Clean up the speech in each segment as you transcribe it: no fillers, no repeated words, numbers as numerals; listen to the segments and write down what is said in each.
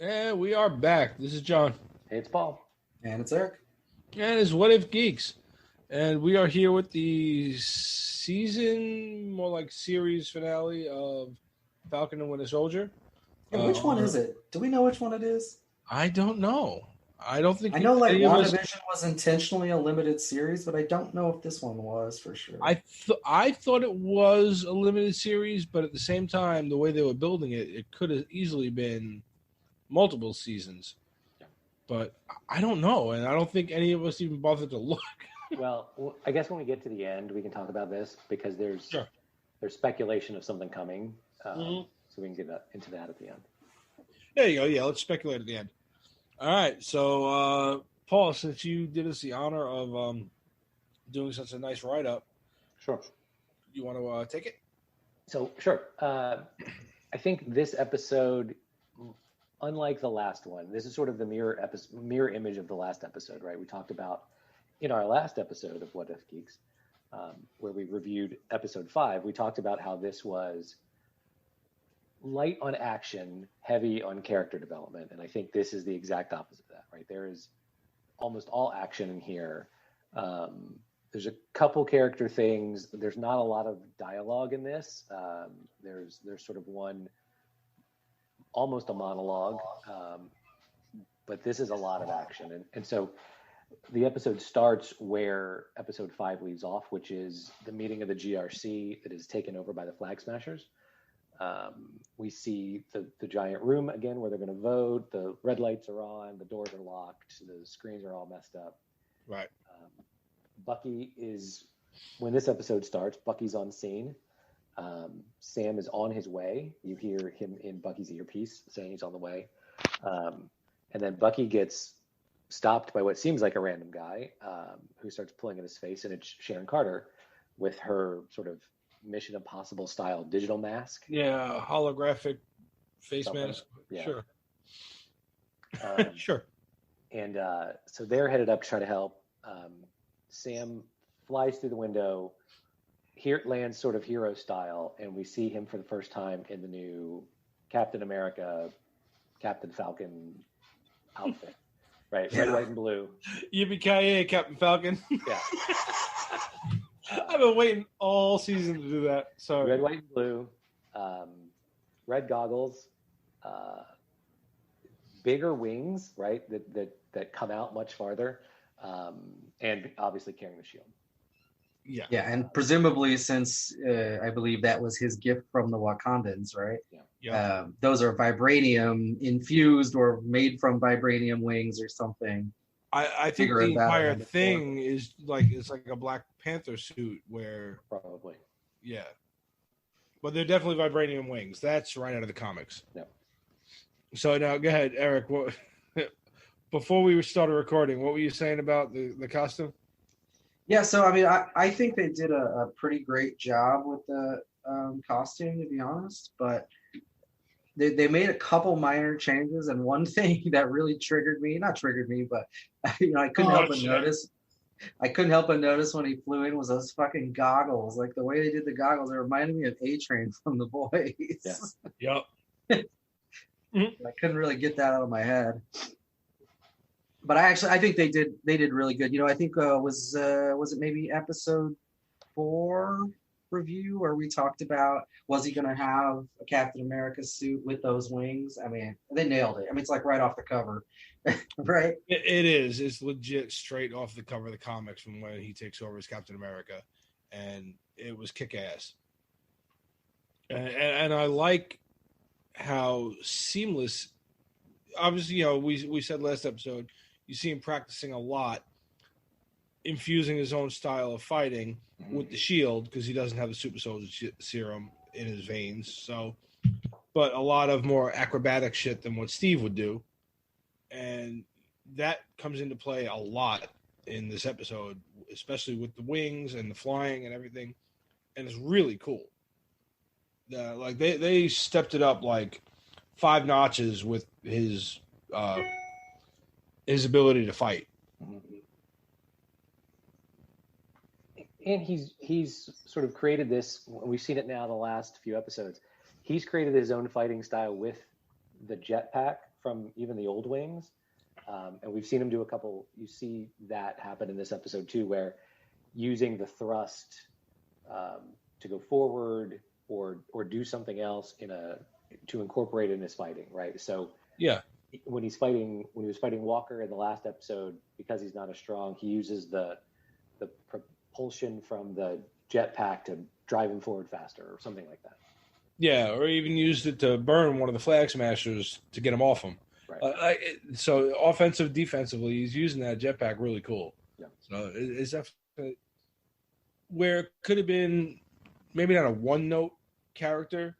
And we are back. This is John. Hey, it's Paul. And it's Eric. And it's What If Geeks. And we are here with the season, more like series finale of Falcon and Winter Soldier. And which one is it? Do we know which one it is? I don't know. I don't think... I know like WandaVision was intentionally a limited series, but I don't know if this one was for sure. I thought it was a limited series, but at the same time, the way they were building it, it could have easily been multiple seasons. But I don't know, and I don't think any of us even bothered to look. Well, I guess when we get to the end, we can talk about this because there's speculation of something coming, so we can get into that at the end. There you go. Yeah, let's speculate at the end. All right. So, Paul, since you did us the honor of doing such a nice write-up, sure. You want to take it? So, sure. I think this episode, unlike the last one, this is sort of the mirror image of the last episode, right? We talked about in our last episode of What If Geeks, where we reviewed episode 5, we talked about how this was light on action, heavy on character development. And I think this is the exact opposite of that, right? There is almost all action in here. There's a couple character things. There's not a lot of dialogue in this. There's sort of one, almost a monologue, but this is a lot of action. And so the episode starts where episode 5 leaves off, which is the meeting of the GRC that is taken over by the Flag Smashers. We see the giant room again where they're going to vote. The red lights are on. The doors are locked. The screens are all messed up. Right. Bucky is, when this episode starts, Bucky's on scene. Sam is on his way. You hear him in Bucky's earpiece saying he's on the way. And then Bucky gets stopped by what seems like a random guy who starts pulling at his face, and it's Sharon Carter with her sort of Mission Impossible style digital mask. Yeah, holographic face mask. Yeah. Sure. Sure. And so they're headed up to try to help. Sam flies through the window. Here it lands sort of hero style, and we see him for the first time in the new Captain America, Captain Falcon outfit. Right, red, white, and blue. Yippee-ki-yay, Captain Falcon. Yeah. I've been waiting all season to do that. Sorry. Red, white, and blue. Red goggles. Bigger wings, right? That come out much farther. And obviously carrying the shield. Yeah. Yeah, and presumably since I believe that was his gift from the Wakandans, right? Yeah. Those are vibranium infused or made from vibranium wings or something. I think the entire thing is like, it's like a Black Panther suit where... Probably. Yeah. But they're definitely vibranium wings. That's right out of the comics. Yeah. So now, go ahead, Eric. What, before we started recording, what were you saying about the costume? Yeah, so I mean, I think they did a pretty great job with the costume, to be honest. But they made a couple minor changes, and one thing that really not triggered me, but I couldn't help but notice. I couldn't help but notice when he flew in was those fucking goggles. Like the way they did the goggles, it reminded me of A-Train from The Boys. Yeah. Yep. I couldn't really get that out of my head. But I think they did really good. I think was it maybe episode 4 review where we talked about, was he going to have a Captain America suit with those wings? I mean, they nailed it. I mean, it's like right off the cover, right? It is. It's legit straight off the cover of the comics from when he takes over as Captain America, and it was kick-ass. And I like how seamless. Obviously, we said last episode, you see him practicing a lot, infusing his own style of fighting with the shield because he doesn't have the super soldier serum in his veins. So, but a lot of more acrobatic shit than what Steve would do, and that comes into play a lot in this episode, especially with the wings and the flying and everything, and it's really cool. Like they stepped it up like 5 notches with his ability to fight. And he's sort of created this. We've seen it now the last few episodes. He's created his own fighting style with the jetpack from even the old wings. And we've seen him do a couple. You see that happen in this episode too, where using the thrust to go forward or do something else to incorporate in his fighting, right? So Yeah. when he was fighting Walker in the last episode, because he's not as strong, he uses the propulsion from the jetpack to drive him forward faster or something like that. Yeah, or even used it to burn one of the flag smashers to get him off him. Right. So offensive, defensively, he's using that jetpack really cool. Yeah. So it's definitely where it could have been maybe not a one-note character.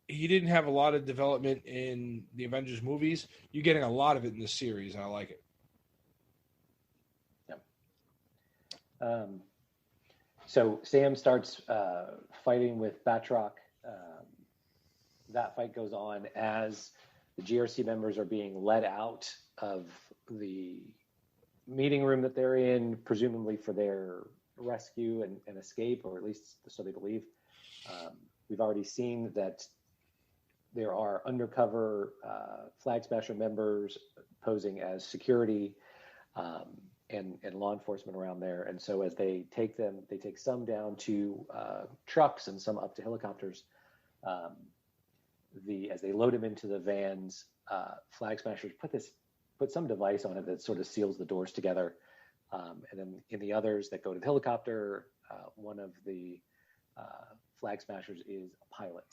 He didn't have a lot of development in the Avengers movies. You're getting a lot of it in this series, and I like it. Yeah. So Sam starts fighting with Batroc. That fight goes on as the GRC members are being led out of the meeting room that they're in, presumably for their rescue and escape, or at least so they believe. We've already seen that there are undercover Flag Smasher members posing as security and law enforcement around there. And so as they take some down to trucks and some up to helicopters. As they load them into the vans, Flag Smashers put some device on it that sort of seals the doors together. And then in the others that go to the helicopter, one of the Flag Smashers is a pilot.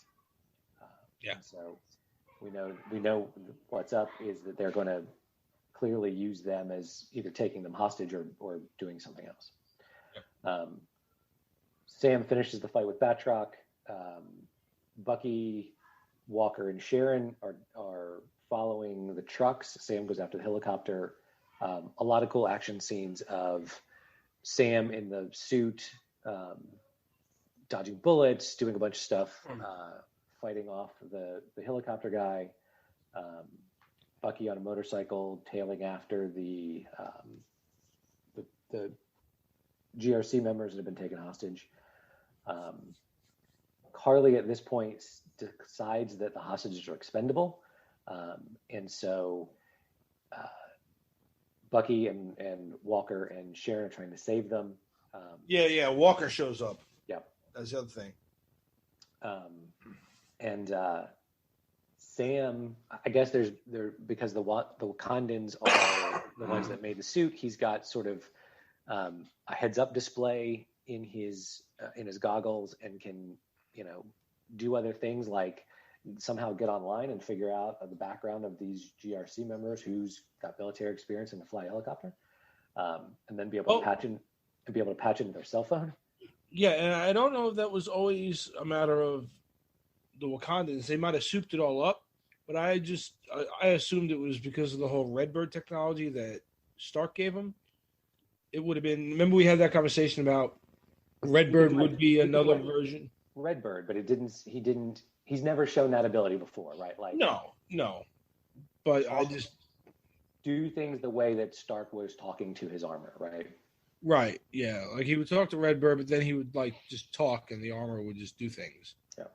So we know what's up is that they're going to clearly use them as either taking them hostage or doing something else. Yeah. Sam finishes the fight with Batroc. Bucky, Walker, and Sharon are following the trucks. Sam goes after the helicopter. A lot of cool action scenes of Sam in the suit, dodging bullets, doing a bunch of stuff, fighting off the helicopter guy. Bucky on a motorcycle tailing after the GRC members that have been taken hostage. Carly at this point decides that the hostages are expendable, and so Bucky and Walker and Sharon are trying to save them. Walker shows up. Yeah, that's the other thing. And Sam, I guess because the Wakandans are the ones that made the suit. He's got sort of a heads-up display in his goggles and can do other things like somehow get online and figure out the background of these GRC members who's got military experience and to fly a helicopter, and then be able to patch into their cell phone. Yeah, and I don't know if that was always a matter of the Wakandans. They might have souped it all up, but I assumed it was because of the whole Redbird technology that Stark gave him. It would have been. Remember, we had that conversation about Redbird would be another version. Redbird, but he's never shown that ability before, right? Like no. But I just do things the way that Stark was talking to his armor, right? Right, yeah. Like he would talk to Redbird, but then he would like just talk and the armor would just do things. Yeah.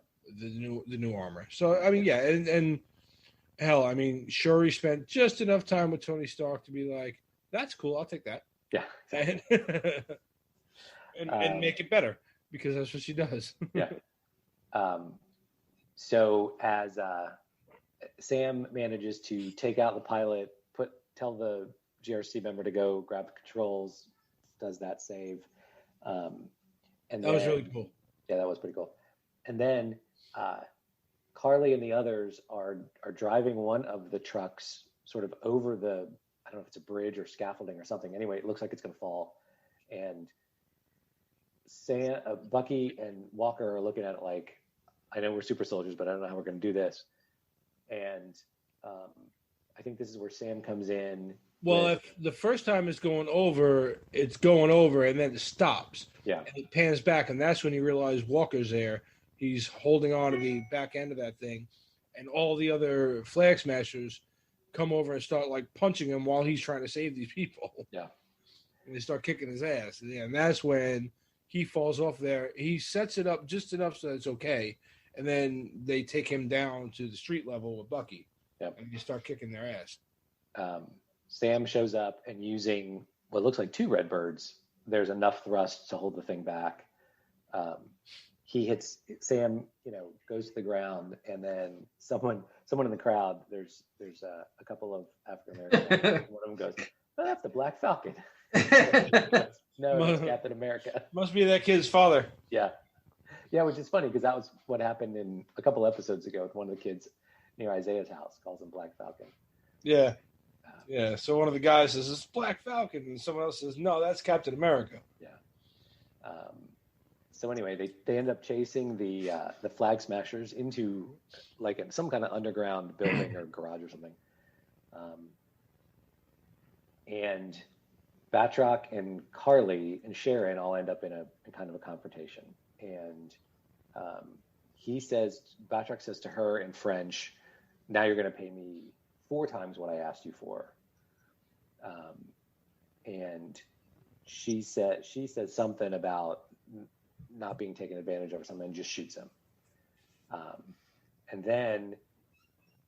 The new armor. So I mean, yeah, and hell, I mean, Shuri spent just enough time with Tony Stark to be like, that's cool, I'll take that. Yeah. And make it better, because that's what she does. Yeah. So as Sam manages to take out the pilot, tell the GRC member to go grab the controls, does that save. And that was really cool. Yeah, that was pretty cool. And then Carly and the others are driving one of the trucks sort of over I don't know if it's a bridge or scaffolding or something. Anyway, it looks like it's going to fall. And Bucky and Walker are looking at it like, I know we're super soldiers, but I don't know how we're going to do this. And I think this is where Sam comes in. Well, if the first time it's going over, and then it stops. Yeah. And it pans back, and that's when you realize Walker's there. He's holding on to the back end of that thing, and all the other Flag Smashers come over and start like punching him while he's trying to save these people. Yeah. And they start kicking his ass. And that's when he falls off there. He sets it up just enough so that it's okay. and then they take him down to the street level with Bucky, Yep. and you start kicking their ass. Sam shows up, and using what looks like 2 Redbirds, there's enough thrust to hold the thing back. He hits Sam, goes to the ground, and then someone in the crowd, there's a couple of African Americans. One of them goes, "Oh, that's the Black Falcon." No, it's Captain America. Must be that kid's father. Yeah, which is funny because that was what happened in a couple episodes ago with one of the kids near Isaiah's house, calls him Black Falcon. Yeah. Yeah, so one of the guys says, "It's Black Falcon," and someone else says, "No, that's Captain America." Yeah. So anyway, they end up chasing the Flag Smashers into some kind of underground building or garage or something. And Batroc and Carly and Sharon all end up in kind of a confrontation. And Batroc says to her in French, "Now you're going to pay me 4 times what I asked you for." And she says something about not being taken advantage of or something, and just shoots him. And then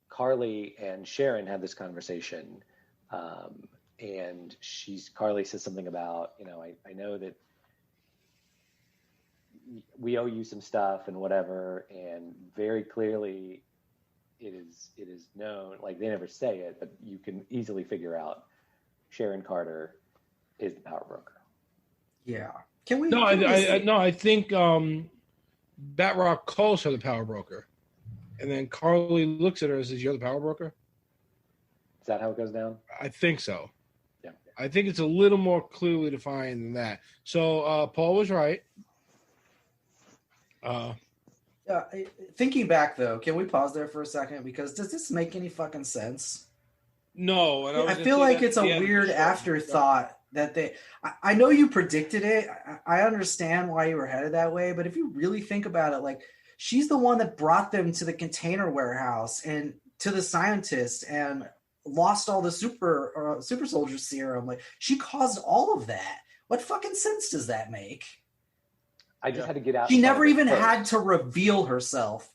Carly and Sharon have this conversation, and Carly says something about, I know that we owe you some stuff and whatever, and very clearly it is known, they never say it, but you can easily figure out Sharon Carter is the power broker. Yeah. Can we? I think Batroc calls her the power broker, and then Carly looks at her and says, "You're the power broker." Is that how it goes down? I think so. Yeah. I think it's a little more clearly defined than that. So Paul was right. Thinking back though, can we pause there for a second? Because does this make any fucking sense? No, and I feel like it's a weird afterthought that I know you predicted it. I understand why you were headed that way, but if you really think about it, she's the one that brought them to the container warehouse and to the scientist and lost all the super soldier serum. She caused all of that. What fucking sense does that make? I just had to get out. She never even had to reveal herself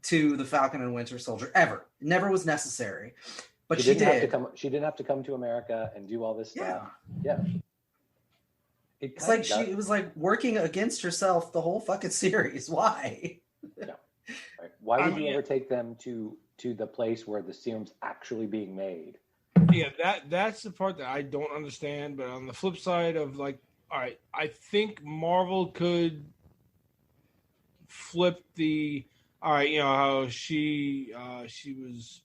to the Falcon and Winter Soldier ever. It never was necessary. But she did. She didn't have to come to America and do all this stuff. Yeah. It was like working against herself the whole fucking series. Why? Yeah. Right. Why would you ever take them to the place where the serum's actually being made? Yeah, that's the part that I don't understand. But on the flip side of all right, I think Marvel could flip how she was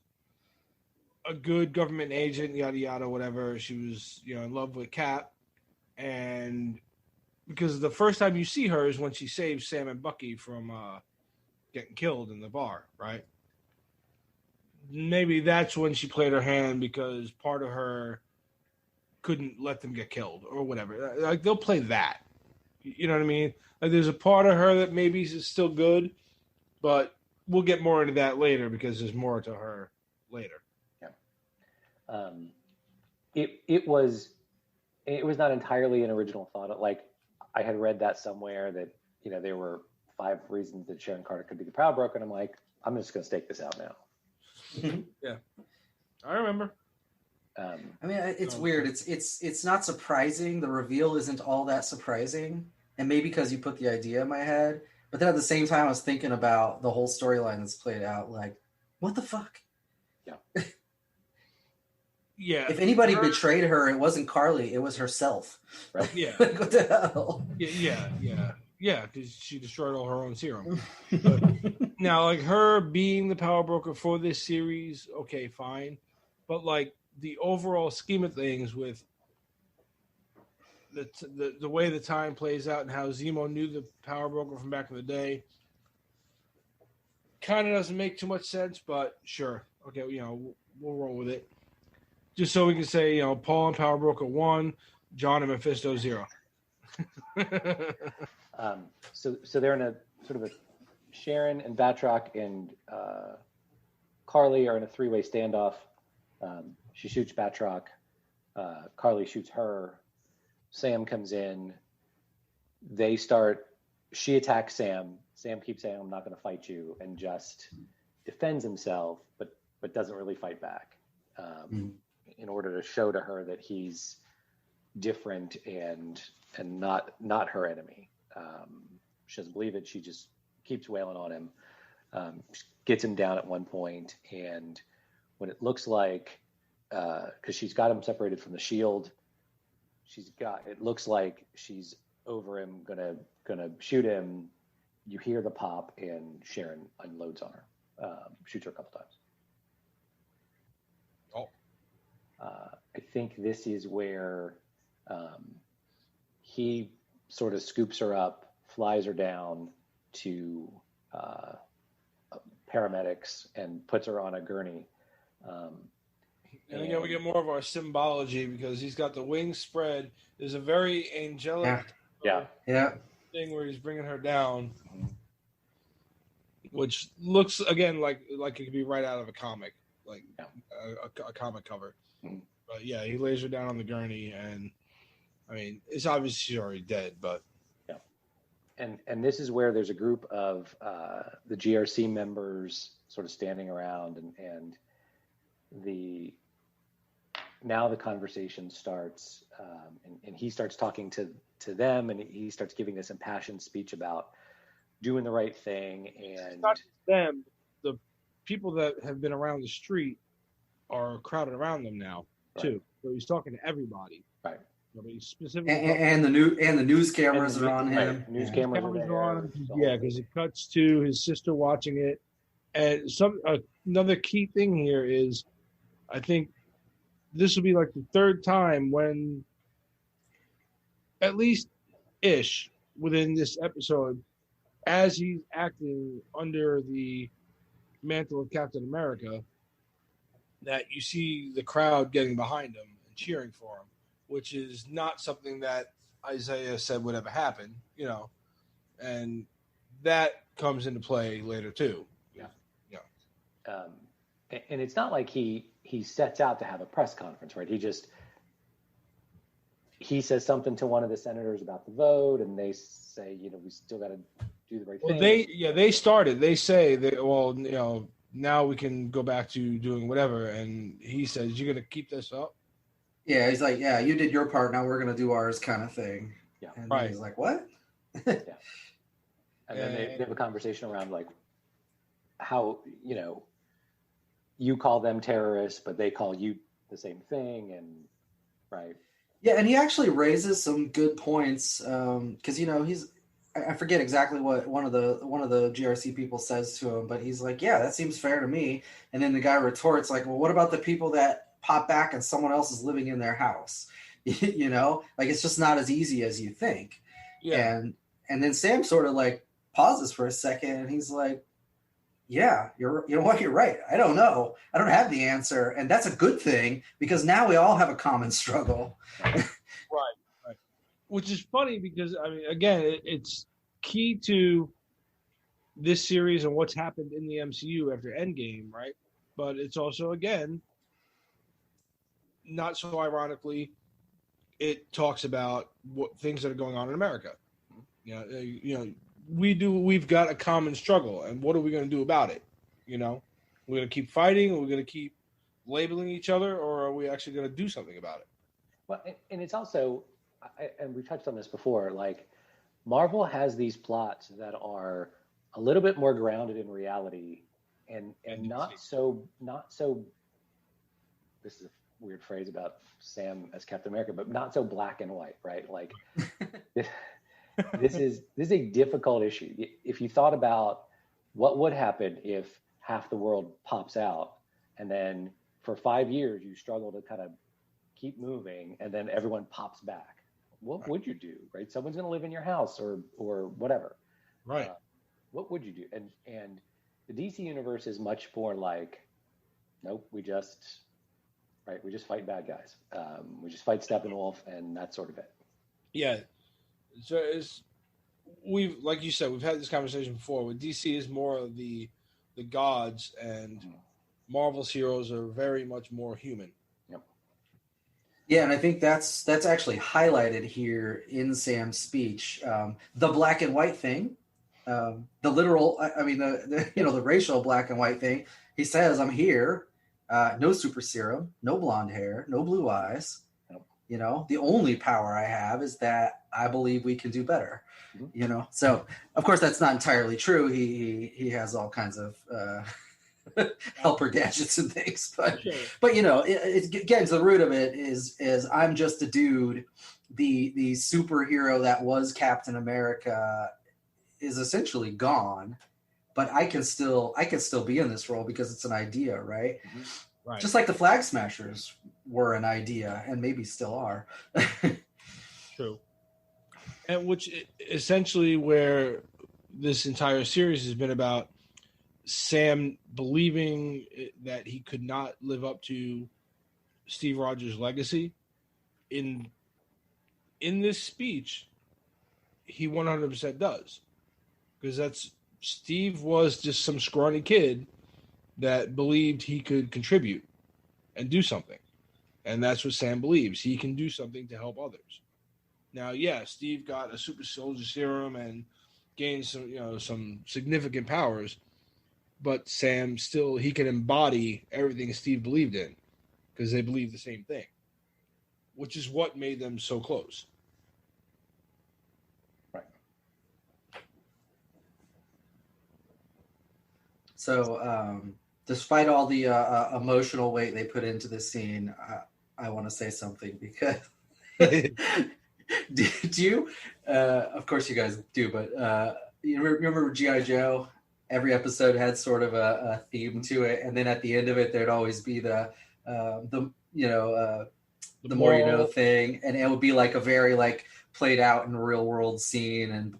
a good government agent, yada yada, whatever. She was, in love with Cap, and because the first time you see her is when she saves Sam and Bucky from getting killed in the bar, right? Maybe that's when she played her hand because part of her couldn't let them get killed or whatever. They'll play that. You know what I mean? There's a part of her that maybe is still good, but we'll get more into that later because there's more to her later. It was not entirely an original thought. I had read that somewhere that there were 5 reasons that Sharon Carter could be the power broker, and I'm like, I'm just going to stake this out now. Yeah, I remember. It's weird. It's not surprising. The reveal isn't all that surprising, and maybe because you put the idea in my head. But then at the same time, I was thinking about the whole storyline that's played out. What the fuck? Yeah. Yeah. If anybody betrayed her, it wasn't Carly. It was herself. Right. Yeah. What the hell? Yeah, because she destroyed all her own serum. But now, her being the power broker for this series, okay, fine. But the overall scheme of things with the way the time plays out and how Zemo knew the power broker from back in the day, kind of doesn't make too much sense. But sure, okay, we'll roll with it. Just so we can say, Paul and Power Broker 1, John and Mephisto 0. So they're in a sort of a Sharon and Batroc and Carly are in a 3-way standoff. She shoots Batroc. Carly shoots her. Sam comes in. They start she attacks Sam. Sam keeps saying, "I'm not going to fight you," and just defends himself, but doesn't really fight back, in order to show to her that he's different and not her enemy. She doesn't believe it. She just keeps wailing on him. Gets him down at one point, and when it looks like, because she's got him separated from the shield, it looks like she's over him, gonna shoot him. You hear the pop, and Sharon unloads on her, shoots her a couple times. I think this is where he sort of scoops her up, flies her down to paramedics, and puts her on a gurney. And again, we get more of our symbology because he's got the wings spread. There's a very angelic thing where he's bringing her down, which looks again like it could be right out of a comic, like a comic cover. But yeah, he lays her down on the gurney, and I mean, it's obvious she's already dead, but and this is where there's a group of the GRC members sort of standing around, and now the conversation starts, and he starts talking to them, and he starts giving this impassioned speech about doing the right thing. And it's not just them, the people that have been around the street are crowded around them now too. So he's talking to everybody. Right. Specifically and the news cameras are on him. Right. News cameras are on. Yeah, because it cuts to his sister watching it, and another key thing here is, I think this will be like the third time when, at least ish, within this episode, as he's acting under the mantle of Captain America, that you see the crowd getting behind him and cheering for him, which is not something that Isaiah said would ever happen, and that comes into play later too. And it's not like he sets out to have a press conference, right? He says something to one of the senators about the vote, and they say, we still got to do the right thing. They started. They say that, now we can go back to doing whatever. And he says, "You're going to keep this up?" Yeah, he's like, "Yeah, you did your part. Now we're going to do ours," kind of thing. Yeah, and right. He's like, "What?" Yeah. And then they have a conversation around like how you call them terrorists, but they call you the same thing, and right. Yeah, and he actually raises some good points because I forget exactly what one of the GRC people says to him, but he's like, "Yeah, that seems fair to me." And then the guy retorts like, "Well, what about the people that pop back and someone else is living in their house?" Like it's just not as easy as you think. Yeah. And then Sam sort of like pauses for a second, and he's like, "Yeah, you're right. I don't know. I don't have the answer, and that's a good thing because now we all have a common struggle." Right. Which is funny because again, it's key to this series and what's happened in the MCU after Endgame, right? But it's also, again, not so ironically, it talks about what things that are going on in America. We've got a common struggle, and what are we going to do about it? We're going to keep fighting, or we're going to keep labeling each other, or are we actually going to do something about it? Well, and it's also, and we touched on this before, like Marvel has these plots that are a little bit more grounded in reality, and not so. This is a weird phrase about Sam as Captain America, but not so black and white, right? Like. This is a difficult issue. If you thought about what would happen if half the world pops out, and then for 5 years you struggle to kind of keep moving, and then everyone pops back, what would you do? Right? Someone's going to live in your house or whatever. Right. What would you do? And the DC universe is much more like, nope, we just fight bad guys. We just fight Steppenwolf, and that's sort of it. Yeah. So like you said, we've had this conversation before. With DC is more of the gods, and Marvel's heroes are very much more human. Yep. Yeah, and I think that's actually highlighted here in Sam's speech. The black and white thing, the literal, I mean, the racial black and white thing. He says, "I'm here, no super serum, no blonde hair, no blue eyes. The only power I have is that I believe we can do better." So of course that's not entirely true. He has all kinds of helper gadgets and things, but Sure. but getting to the root of it is I'm just a dude. The superhero that was Captain America is essentially gone, but I can still be in this role because it's an idea, right? Right. Just like the Flag Smashers were an idea and maybe still are. True. And which essentially where this entire series has been about Sam believing that he could not live up to Steve Rogers' legacy. In this speech, he 100% does. Because Steve was just some scrawny kid that believed he could contribute and do something. And that's what Sam believes. He can do something to help others. Now, yeah, Steve got a super soldier serum and gained some significant powers, but Sam still, he can embody everything Steve believed in because they believe the same thing, which is what made them so close. Right. So, despite all the emotional weight they put into this scene, I want to say something because do you? Of course, you guys do, but you remember G.I. Joe? Every episode had sort of a theme to it, and then at the end of it, there'd always be the more you know thing, and it would be like a very played out in real world scene, and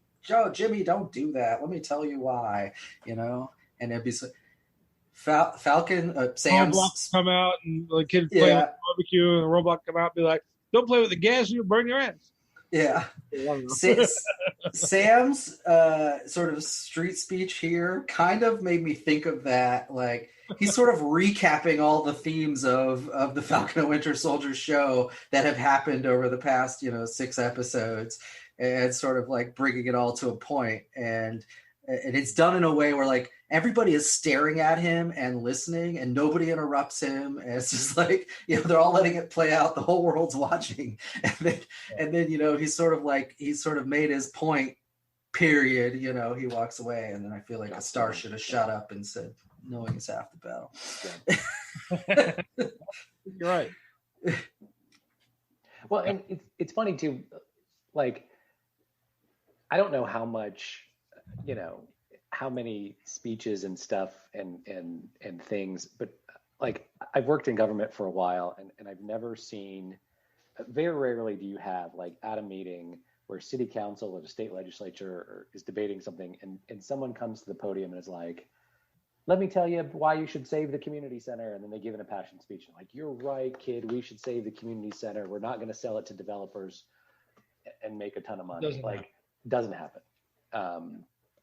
Jimmy, don't do that. Let me tell you why, and it'd be Falcon, Sam's Roblox come out and the kids play with barbecue, and Roblox come out and be like, "Don't play with the gas, you'll burn your ass." Yeah. Sam's sort of street speech here kind of made me think of that. Like, he's sort of recapping all the themes of the Falcon and Winter Soldier show that have happened over the past, 6 episodes, and sort of bringing it all to a point. And it's done in a way where everybody is staring at him and listening, and nobody interrupts him. And it's just they're all letting it play out. The whole world's watching, and then he's sort of made his point. Period. He walks away, and then I feel like a star should have shut up and said, "Knowing is half the battle." You're right. Well, and it's funny too. I don't know how much. How many speeches and stuff and things, but I've worked in government for a while, and I've never seen, very rarely do you have at a meeting where city council or the state legislature is debating something, and someone comes to the podium and is like, "Let me tell you why you should save the community center," and then they give an impassioned speech and "You're right, kid, we should save the community center. We're not going to sell it to developers and make a ton of money." Doesn't happen.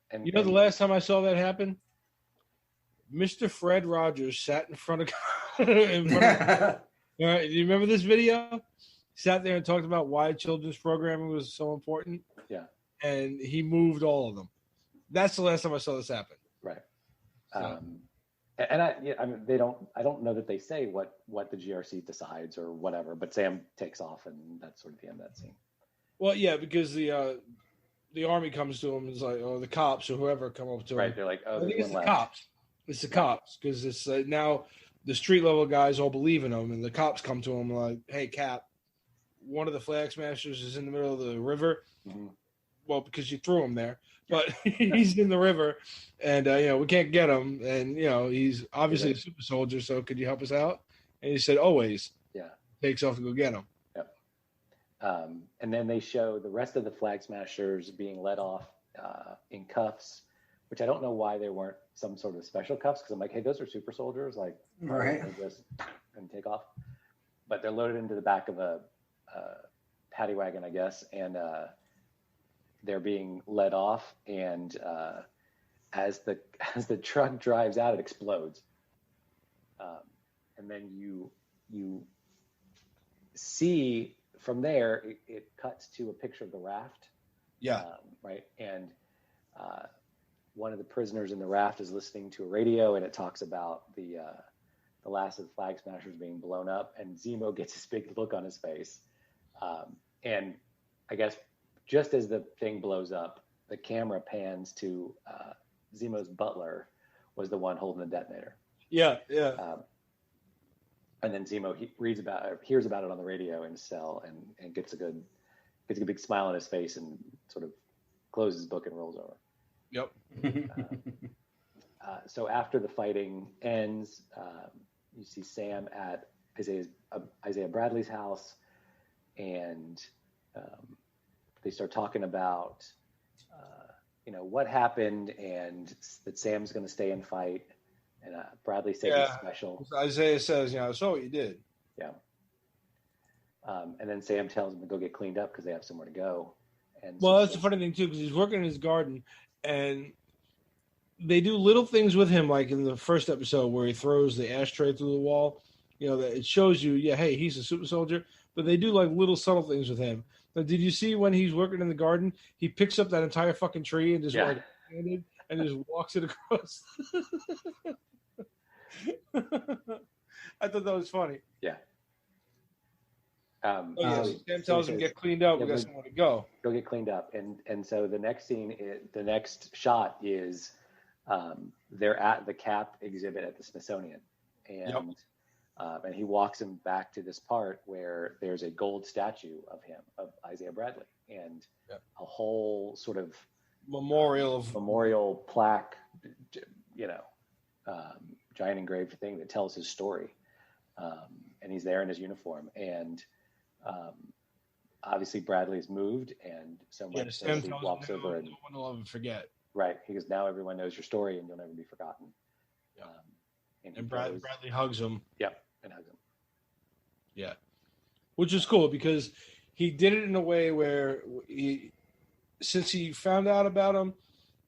And the last time I saw that happen, Mr. Fred Rogers sat in front of all right, do you remember this video? He sat there and talked about why children's programming was so important. Yeah. And he moved all of them. That's the last time I saw this happen. Right. So. And I don't know that they say what the GRC decides or whatever, but Sam takes off, and that's sort of the end of that scene. Well, yeah, because the army comes to him and is like, or the cops or whoever come up to him. Right, they're like, "Oh, I think there's it's one the left." cops. It's the cops, because it's now the street level guys all believe in him, and the cops come to him like, "Hey, Cap, one of the Flag Smashers is in the middle of the river." Mm-hmm. Well, because you threw him there, but he's in the river, and we can't get him, and he's obviously a super soldier. So could you help us out? And he said, "Always." Yeah. Takes off to go get him. And then they show the rest of the Flag Smashers being let off in cuffs, which I don't know why there weren't some sort of special cuffs, because I'm like, hey, those are super soldiers, right, just and take off. But they're loaded into the back of a paddy wagon, I guess, and they're being let off. And as the truck drives out, it explodes, and then you see from there, it cuts to a picture of the raft. Yeah. Right. And one of the prisoners in the raft is listening to a radio, and it talks about the last of the Flag Smashers being blown up, and Zemo gets this big look on his face. And I guess just as the thing blows up, the camera pans to Zemo's butler was the one holding the detonator. Yeah. And then Zemo hears about it on the radio in his cell, and gets a big smile on his face, and sort of closes his book and rolls over. Yep. So after the fighting ends, you see Sam at Isaiah Bradley's house, and they start talking about what happened, and that Sam's going to stay and fight, and Bradley said he's special. Isaiah says, I saw what you did. Yeah. And then Sam tells him to go get cleaned up because they have somewhere to go. And that's the funny thing too, because he's working in his garden, and they do little things with him, like in the first episode where he throws the ashtray through the wall. That it shows you, hey, he's a super soldier. But they do like little subtle things with him. Now, did you see when he's working in the garden, he picks up that entire fucking tree and just and just walks it across? I thought that was funny. Yeah. Sam tells him, get cleaned up. We got somewhere to go. Go get cleaned up. And so the next the next shot is they're at the Cap exhibit at the Smithsonian. And and he walks him back to this part where there's a gold statue of him, of Isaiah Bradley, and a whole sort of memorial plaque, giant engraved thing that tells his story. And he's there in his uniform, and obviously Bradley's moved, and so much so he walks over and no one will ever forget. Right, he goes, now everyone knows your story, and you'll never be forgotten. And Bradley hugs him. Yep, and hugs him. Yeah, which is cool because he did it in a way where since he found out about him,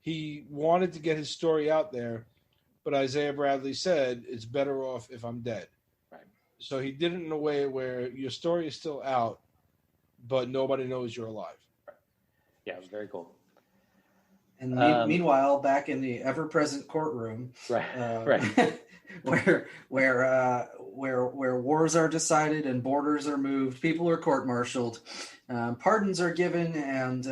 he wanted to get his story out there, but Isaiah Bradley said it's better off if I'm dead. Right. So he did it in a way where your story is still out, but nobody knows you're alive. Right. Yeah, it was very cool. And meanwhile, back in the ever-present courtroom, where wars are decided and borders are moved, people are court-martialed, pardons are given, and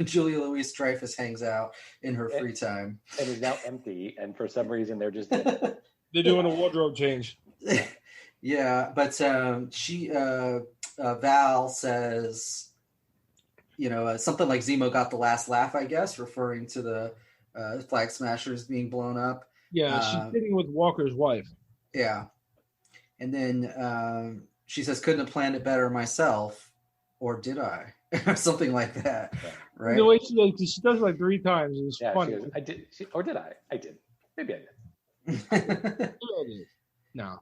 Julia Louis-Dreyfus hangs out in her free time. And is now empty, and for some reason they're just dead. They're doing a wardrobe change. Yeah, but Val says, something like Zemo got the last laugh, I guess, referring to the Flag Smashers being blown up. Yeah, she's sitting with Walker's wife. Yeah. And then she says, couldn't have planned it better myself, or did I? Or something like that, right? The way she does it like 3 times. It's funny. She goes, I did. Or did I? I did. Maybe I did. I did. No.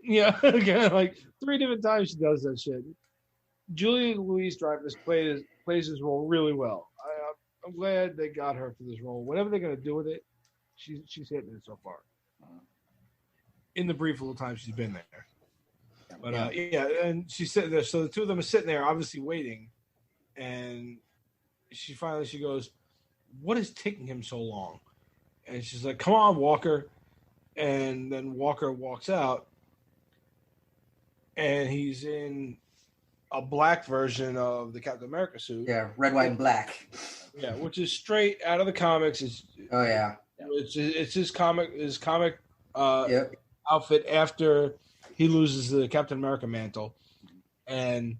Yeah, again, like 3 different times she does that shit. Julia Louis-Dreyfus plays this role really well. I'm glad they got her for this role. Whatever they're going to do with it, she's hitting it so far. In the brief little time she's been there. But and she's sitting there. So the two of them are sitting there, obviously waiting. And she goes, "What is taking him so long?" And she's like, "Come on, Walker." And then Walker walks out, and he's in a black version of the Captain America suit. Yeah, red, white, and black. Yeah, which is straight out of the comics. It's his comic outfit after he loses the Captain America mantle, and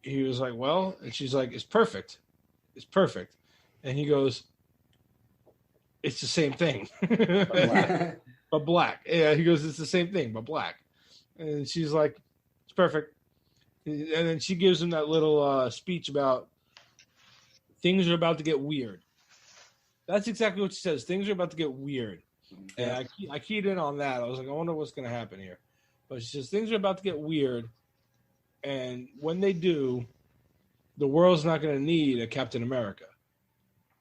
he was like, "Well," and she's like, "It's perfect, and he goes, "It's the same thing, but black." Yeah, he goes, "It's the same thing, but black," and she's like, "It's perfect." And then she gives him that little speech about things are about to get weird. That's exactly what she says. Things are about to get weird. And I keyed in on that. I was like, I wonder what's going to happen here. But she says things are about to get weird. And when they do, the world's not going to need a Captain America.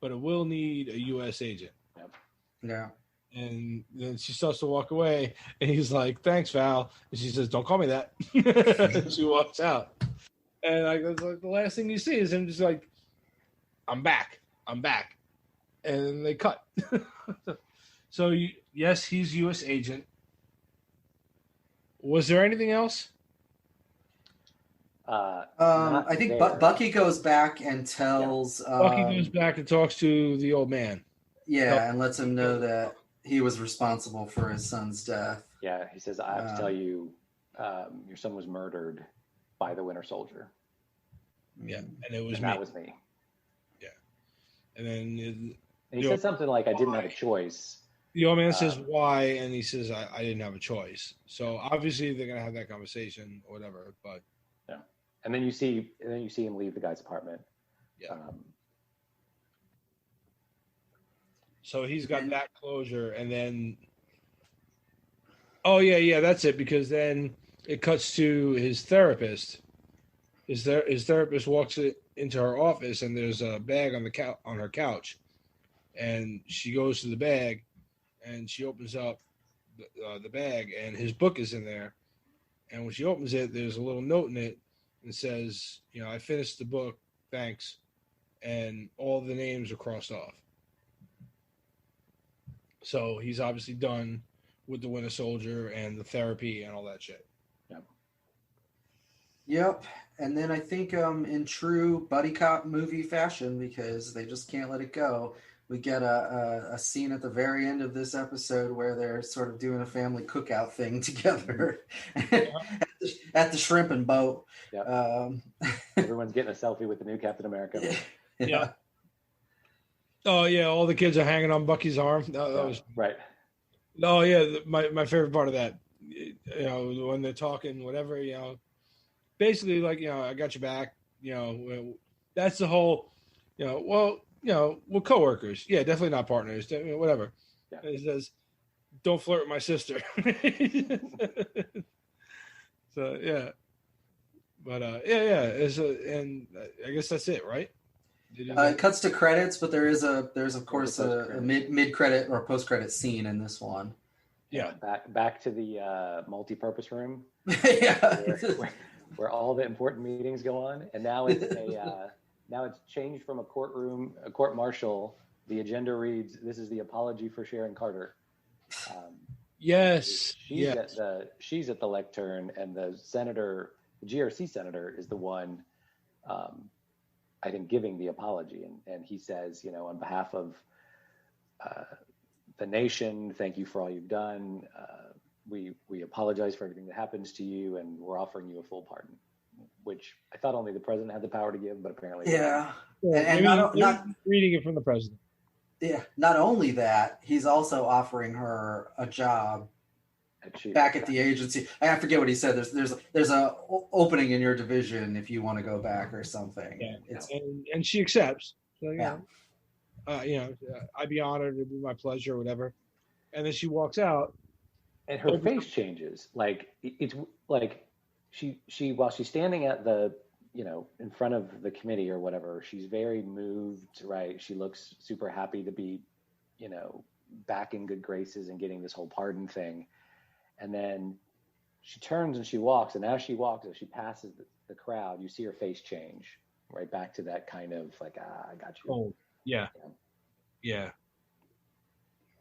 But it will need a U.S. agent. Yeah. And then she starts to walk away, and he's like, "Thanks, Val." And she says, "Don't call me that." She walks out, and like the last thing you see is him just like, "I'm back, I'm back," and then they cut. So yes, he's U.S. agent. Was there anything else? I think Bucky goes back and tells. Bucky goes back and talks to the old man. Yeah, and lets him know that he was responsible for his son's death. Yeah, he says, "I have to tell you, your son was murdered by the Winter Soldier." Yeah, and it was and that was me. Yeah, and then he said something like, "I didn't have a choice." The old man says, "Why?" And he says, I didn't have a choice." So obviously they're gonna have that conversation or whatever. But yeah, and then you see him leave the guy's apartment. Yeah. So he's got that closure, and then, that's it. Because then it cuts to his therapist. His therapist walks into her office, and there's a bag on her couch, and she goes to the bag, and she opens up the bag, and his book is in there. And when she opens it, there's a little note in it, and it says, "I finished the book, thanks," and all the names are crossed off. So he's obviously done with the Winter Soldier and the therapy and all that shit. Yep. And then I think in true buddy cop movie fashion, because they just can't let it go, we get a scene at the very end of this episode where they're sort of doing a family cookout thing together at the shrimp and boat. Yep. Everyone's getting a selfie with the new Captain America. Yeah. Oh yeah, all the kids are hanging on Bucky's arm. That was right. Oh yeah, my favorite part of that. When they're talking, whatever. Basically like I got your back. That's the whole. We're coworkers. Yeah, definitely not partners. Whatever. Yeah. He says, "Don't flirt with my sister." So yeah, but and I guess that's it, right? It cuts to credits, but there's of course a mid credit or post credit scene in this one. Yeah, back to the multi-purpose room. Yeah, where all the important meetings go on, and now it's now it's changed from a court martial. The agenda reads, "This is the apology for Sharon Carter." Yes, she's at the lectern, and the GRC senator, is the one. I think giving the apology, and he says, on behalf of the nation, thank you for all you've done. We apologize for everything that happens to you, and we're offering you a full pardon, which I thought only the president had the power to give, but apparently, yeah. And not reading it from the president. Yeah. Not only that, he's also offering her a job back at the agency. I forget what he said. There's a opening in your division if you want to go back or something. Yeah. And she accepts. So, I'd be honored. It'd be my pleasure or whatever. And then she walks out. And her face changes. Like it's like she while she's standing at the in front of the committee or whatever, she's very moved, right? She looks super happy to be, back in good graces and getting this whole pardon thing. And then she turns and she walks, and as she walks, as she passes the crowd, you see her face change, right back to that kind of like, I got you. Oh, yeah. Yeah.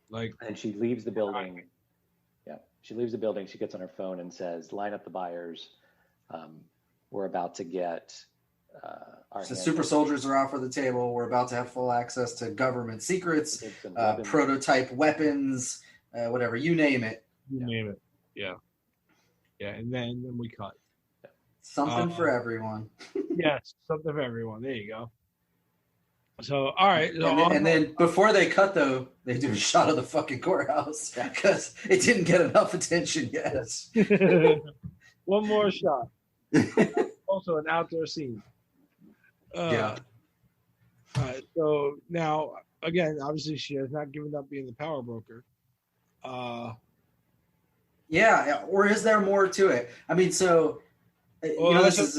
Like, and she leaves the building. Yeah. She leaves the building. She gets on her phone and says, "Line up the buyers. We're about to get our super soldiers are off of the table. We're about to have full access to government secrets, prototype weapons, whatever, you name it. You name it. Yeah. Yeah. And then we cut. Something for everyone. Yes. Something for everyone. There you go. So, all right. And then before they cut, though, they do a shot of the fucking courthouse because it didn't get enough attention yet. One more shot. Also an outdoor scene. Yeah. So now, again, obviously she has not given up being the power broker. Yeah. Or is there more to it? I mean, so, this is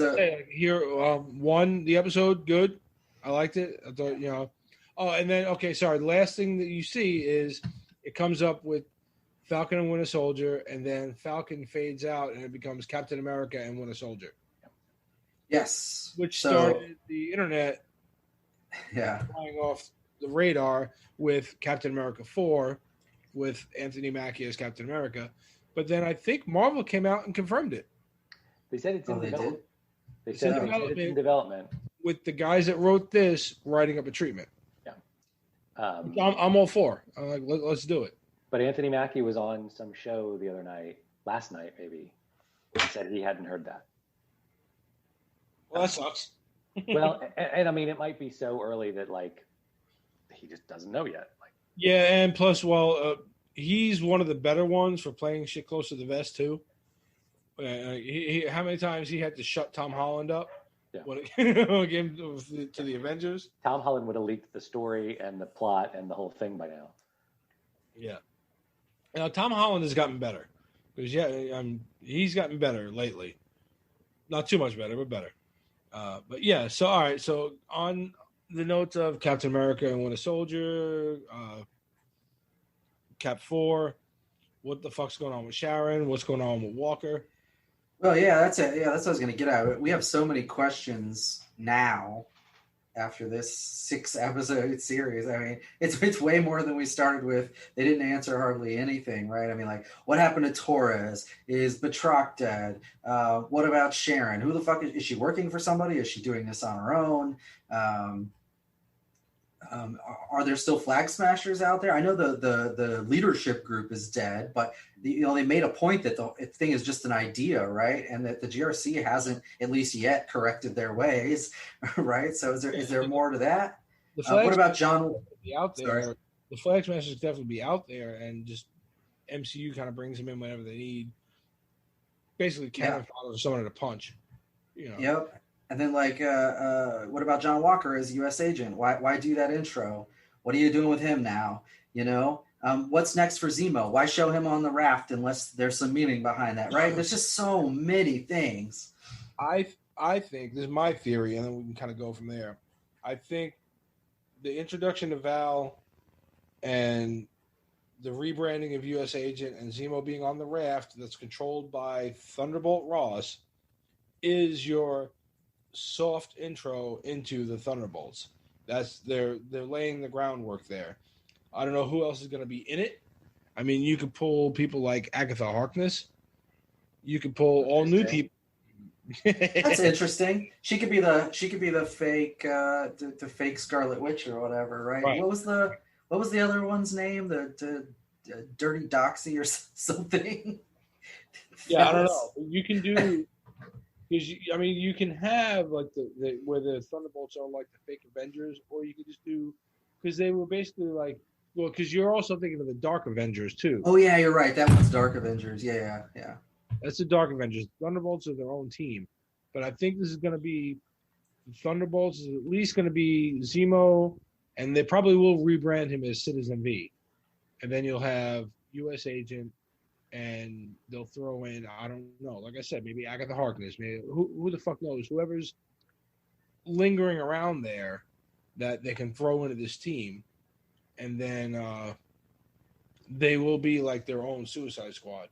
here. The episode, good. I liked it. I thought, Oh, and then, okay, sorry. The last thing that you see is it comes up with Falcon and Winter Soldier, and then Falcon fades out, and it becomes Captain America and Winter Soldier. Yes. Which started the internet flying off the radar with Captain America 4, with Anthony Mackie as Captain America. But then I think Marvel came out and confirmed it. They said it's in development. They It's said in it's in development. With the guys that wrote this writing up a treatment. Yeah. I'm all for. I'm like, let's do it. But Anthony Mackie was on some show the other night, last night maybe, and said he hadn't heard that. Well, that sucks. Well, and I mean, it might be so early that like he just doesn't know yet. Like, yeah, and plus, he's one of the better ones for playing shit close to the vest too. How many times he had to shut Tom Holland up when it came to the Avengers? Tom Holland would have leaked the story and the plot and the whole thing by now. Yeah. Now Tom Holland has gotten better because he's gotten better lately. Not too much better, but better. But yeah, so all right. So on the notes of Captain America and Winter Soldier, Cap 4, what the fuck's going on with Sharon? What's going on with Walker? Well, yeah, that's it. Yeah, that's what I was going to get at. We have so many questions now after this 6-episode series. I mean, it's way more than we started with. They didn't answer hardly anything, right? I mean, like, what happened to Torres? Is Batroc dead? What about Sharon? Who the fuck is she working for somebody? Is she doing this on her own? Are there still Flag Smashers out there? I know the leadership group is dead, but they made a point that the thing is just an idea, right? And that the GRC hasn't, at least yet, corrected their ways, right? So is there more to that? What about John? Be out there. Sorry. The Flag Smashers definitely be out there, and just MCU kind of brings them in whenever they need. Basically, cannon fodder for someone to punch. Yep. And then, like, what about John Walker as U.S. agent? Why do that intro? What are you doing with him now? What's next for Zemo? Why show him on the raft unless there's some meaning behind that, right? There's just so many things. I think, this is my theory, and then we can kind of go from there. I think the introduction of Val and the rebranding of U.S. agent and Zemo being on the raft that's controlled by Thunderbolt Ross is your soft intro into the Thunderbolts. They're laying the groundwork there. I don't know who else is going to be in it. I mean, you could pull people like Agatha Harkness. You could pull all new people. That's interesting. She could be the fake the fake Scarlet Witch or whatever, right? What was the other one's name? The Dirty Doxy or something. Yeah, I don't know. You can do. Because you can have like the where the Thunderbolts are like the fake Avengers, or you could just do, because they were basically like, well, because you're also thinking of the Dark Avengers too. Oh yeah, you're right. That one's Dark Avengers. Yeah. That's the Dark Avengers. Thunderbolts are their own team, but I think this is going to be Thunderbolts is at least going to be Zemo, and they probably will rebrand him as Citizen V, and then you'll have U.S. Agent. And they'll throw in, I don't know, like I said, maybe Agatha Harkness, maybe who the fuck knows, whoever's lingering around there that they can throw into this team, and then they will be like their own Suicide Squad,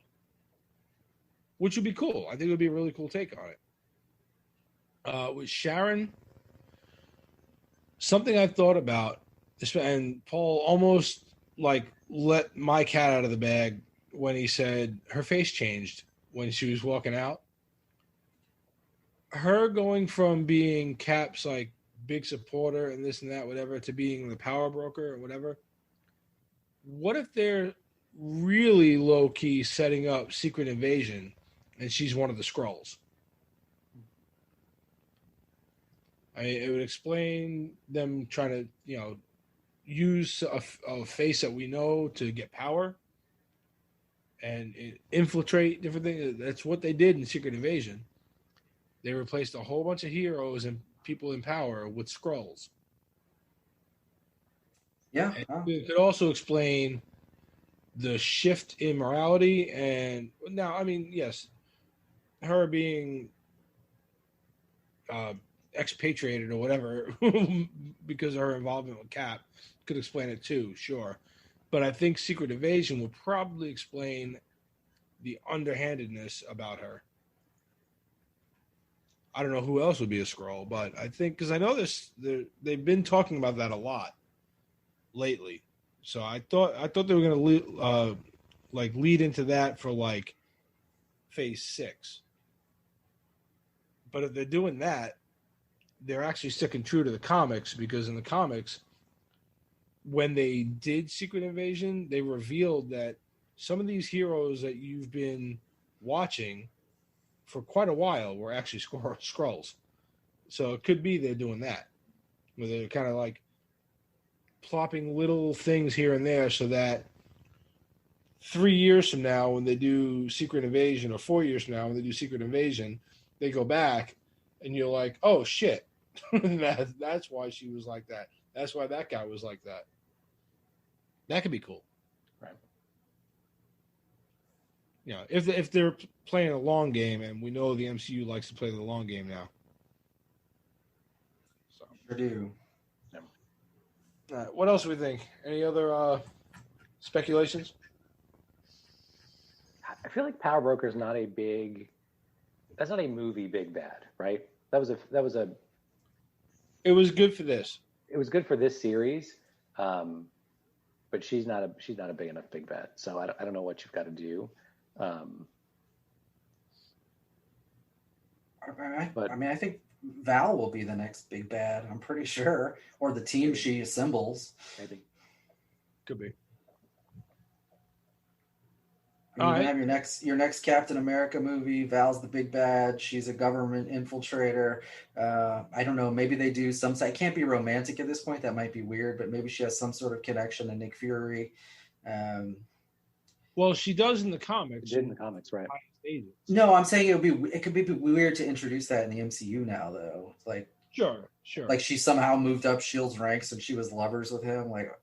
which would be cool. I think it would be a really cool take on it. With Sharon, something I've thought about, and Paul almost like let my cat out of the bag when he said her face changed when she was walking out. Her going from being Cap's like big supporter and this and that, whatever, to being the power broker or whatever. What if they're really low key setting up Secret Invasion and she's one of the Skrulls? It would explain them trying to, use a face that we know to get power and infiltrate different things. That's what they did in Secret Invasion. They replaced a whole bunch of heroes and people in power with Skrulls. Yeah. It could also explain the shift in morality. And now, I mean, yes, her being expatriated or whatever because of her involvement with Cap could explain it too, sure. But I think Secret Invasion will probably explain the underhandedness about her. I don't know who else would be a Skrull, but I think because I know they've been talking about that a lot lately. So I thought they were going to lead into that for like Phase 6. But if they're doing that, they're actually sticking true to the comics, because in the comics, when they did Secret Invasion, they revealed that some of these heroes that you've been watching for quite a while were actually Skrulls. So it could be they're doing that, where they're kind of like plopping little things here and there so that 3 years from now when they do Secret Invasion, or 4 years from now when they do Secret Invasion, they go back and you're like, oh shit, that's why she was like that. That's why that guy was like that. That could be cool. Right. You know, if they're playing a long game, and we know the MCU likes to play the long game now. So. Sure do. What else do we think? Any other speculations? I feel like Power Broker is not a that's not a movie big bad, right? That was a. It was good for this. It was good for this series, but she's not a big enough big bad. So I don't know what you've got to do. I think Val will be the next big bad. I'm pretty sure, or the team she assembles. Maybe. Could be. You can have your next Captain America movie. Val's the big bad. She's a government infiltrator. I don't know. Maybe they do some. It can't be romantic at this point. That might be weird. But maybe she has some sort of connection to Nick Fury. Well, she does in the comics. She did in the comics, right? No, I'm saying it could be weird to introduce that in the MCU now, though. Like sure. Like she somehow moved up Shield's ranks and she was lovers with him. Like, I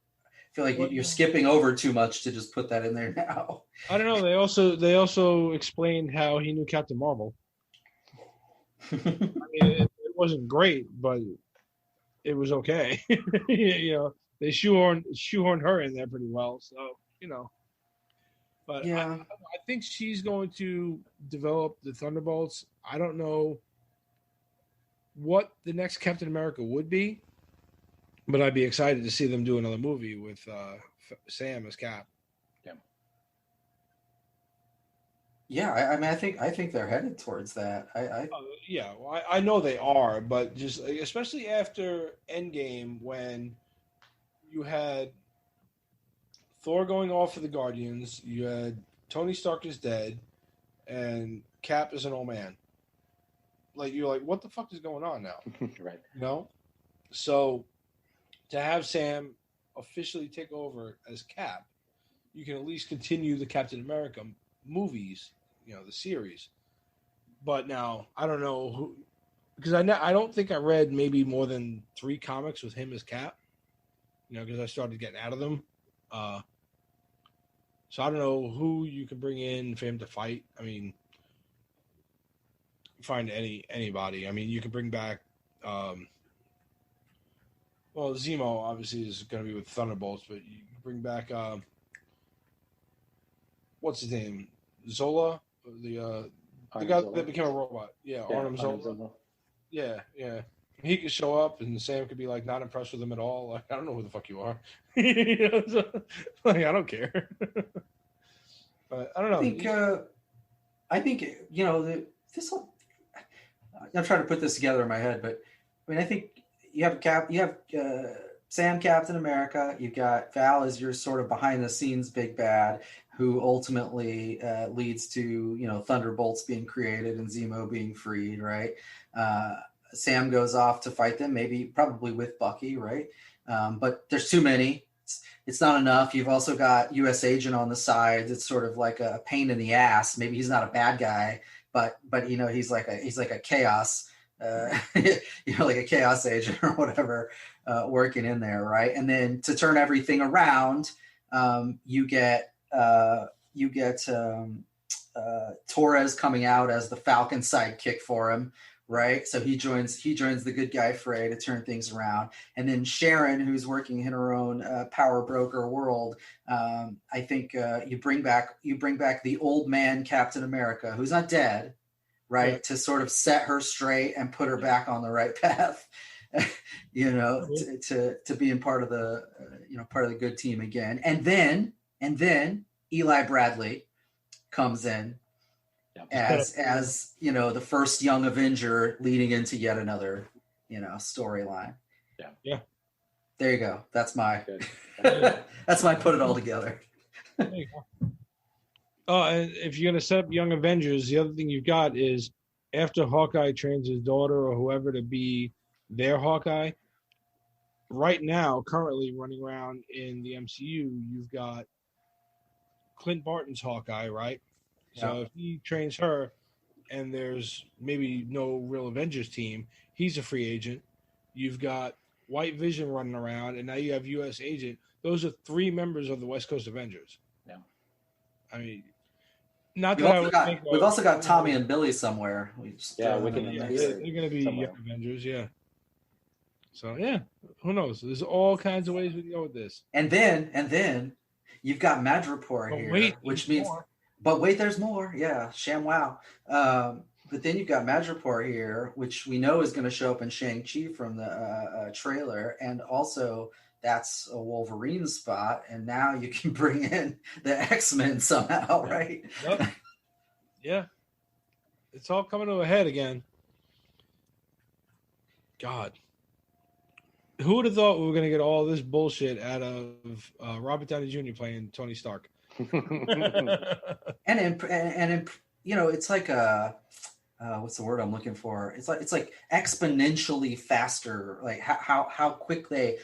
feel like you're skipping over too much to just put that in there now. I don't know. They also explained how he knew Captain Marvel. I mean, it wasn't great, but it was okay. You know, they shoehorned her in there pretty well. So, you know. But yeah. I think she's going to develop the Thunderbolts. I don't know what the next Captain America would be, but I'd be excited to see them do another movie with Sam as Cap. Yeah, I mean, I think they're headed towards that. I know they are, but just especially after Endgame, when you had Thor going off for the Guardians, you had Tony Stark is dead, and Cap is an old man. Like, you're like, what the fuck is going on now? Right. You know? So to have Sam officially take over as Cap, you can at least continue the Captain America movies, you know, the series. But now, I don't know who, because I don't think I read maybe more than 3 comics with him as Cap, you know, because I started getting out of them. So I don't know who you can bring in for him to fight. I mean, find anybody. I mean, you can bring back. Well, Zemo obviously is going to be with Thunderbolts, but you can bring back. What's his name? Zola, the guy that became a robot. Yeah, Arnim Zola. Yeah. He could show up, and Sam could be like not impressed with him at all. Like, I don't know who the fuck you are. You know, so, like, I don't care. But I don't know. I think you know this. I'm trying to put this together in my head, but I mean, I think you have Sam, Captain America. You've got Val as your sort of behind the scenes big bad, who ultimately leads to, you know, Thunderbolts being created and Zemo being freed, right? Sam goes off to fight them, probably with Bucky, right? But there's too many. It's not enough. You've also got U.S. Agent on the side. It's sort of like a pain in the ass. Maybe he's not a bad guy, but you know, he's like a chaos, you know, like a chaos agent or whatever, working in there, right? And then to turn everything around, you get Torres coming out as the Falcon sidekick for him, right? So he joins the good guy Frey to turn things around, and then Sharon, who's working in her own power broker world. I think you bring back the old man Captain America, who's not dead, right, Yeah. to sort of set her straight and put her back on the right path. To being part of the part of the good team again, and then Eli Bradley comes in as the first young Avenger leading into yet another storyline. Yeah. There you go. That's my put it all together. There you go. Oh, and if you're gonna set up Young Avengers, the other thing you've got is after Hawkeye trains his daughter or whoever to be their Hawkeye. Right now, currently running around in the MCU, you've got Clint Barton's Hawkeye, right? Yeah. So if he trains her and there's maybe no real Avengers team, he's a free agent. You've got White Vision running around, and now you have U.S. Agent. Those are 3 members of the West Coast Avengers. Yeah. I mean, not we've that we've also got Tommy and Billy somewhere. They're going to be Young Avengers, yeah. So yeah, who knows? There's all kinds of ways we can go with this. And then you've got Madripoor here, which means, but wait, there's more. Yeah, ShamWow. But then you've got Madripoor here, which we know is going to show up in Shang-Chi from the trailer, and also that's a Wolverine spot. And now you can bring in the X-Men somehow, right? Yep. Yeah, it's all coming to a head again. God. Who would have thought we were going to get all this bullshit out of Robert Downey Jr. playing Tony Stark? and it's like what's the word I'm looking for? It's like exponentially faster. Like how quick they.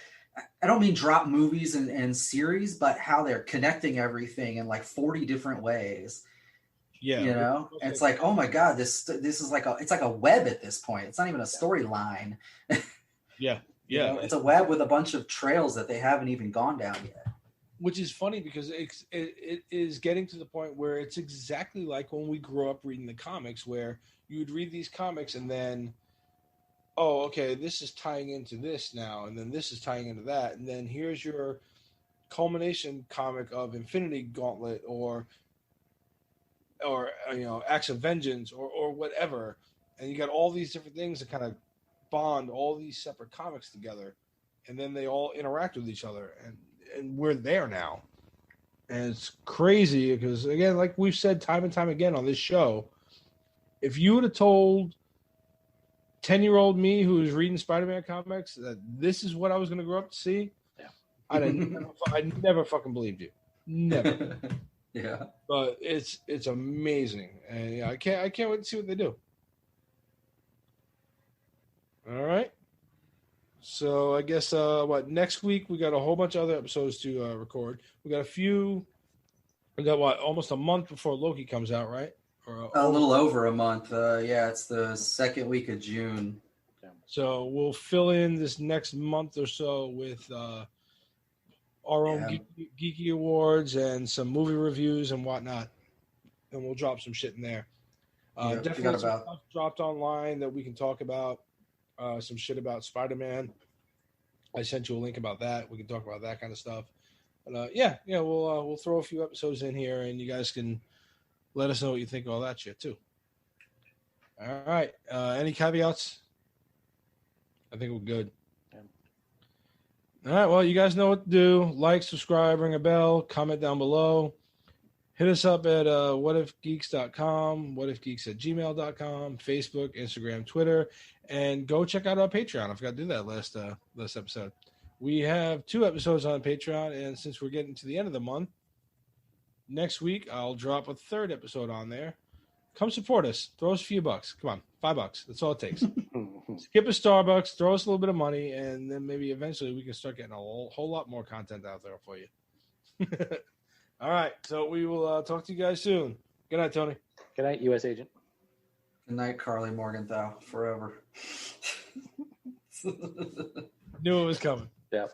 I don't mean drop movies and series, but how they're connecting everything in like 40 different ways. Yeah, it's like, oh my god, this is like a web at this point. It's not even a storyline. Yeah. Yeah, it's a web with a bunch of trails that they haven't even gone down yet. Which is funny because it is getting to the point where it's exactly like when we grew up reading the comics, where you would read these comics and then, oh, okay, this is tying into this now, and then this is tying into that, and then here's your culmination comic of Infinity Gauntlet or Acts of Vengeance or whatever, and you got all these different things that kind of bond all these separate comics together, and then they all interact with each other, and we're there now. And it's crazy because, again, like we've said time and time again on this show, if you would have told 10-year-old me who was reading Spider-Man comics that this is what I was going to grow up to see, I'd never fucking believed you. Never. Yeah. But it's amazing, and I can't wait to see what they do. All right. So I guess next week we got a whole bunch of other episodes to record. We got almost a month before Loki comes out, right? Or a little over a month. It's the second week of June. So we'll fill in this next month or so with our own geeky awards and some movie reviews and whatnot, and we'll drop some shit in there. Definitely some stuff dropped online that we can talk about. Some shit about Spider-Man. I sent you a link about that. We can talk about that kind of stuff. But we'll throw a few episodes in here, and you guys can let us know what you think of all that shit too. All right. Any caveats? I think we're good. Yeah. All right. Well, you guys know what to do. Like, subscribe, ring a bell, comment down below. Hit us up at whatifgeeks.com, whatifgeeks@gmail.com, Facebook, Instagram, Twitter, and go check out our Patreon. I forgot to do that last episode. We have 2 episodes on Patreon, and since we're getting to the end of the month, next week I'll drop a 3rd episode on there. Come support us. Throw us a few bucks. Come on, $5. That's all it takes. Skip a Starbucks, throw us a little bit of money, and then maybe eventually we can start getting a whole lot more content out there for you. All right, so we will talk to you guys soon. Good night, Tony. Good night, U.S. Agent. Good night, Carly Morgenthau. Forever. Knew it was coming. Yeah.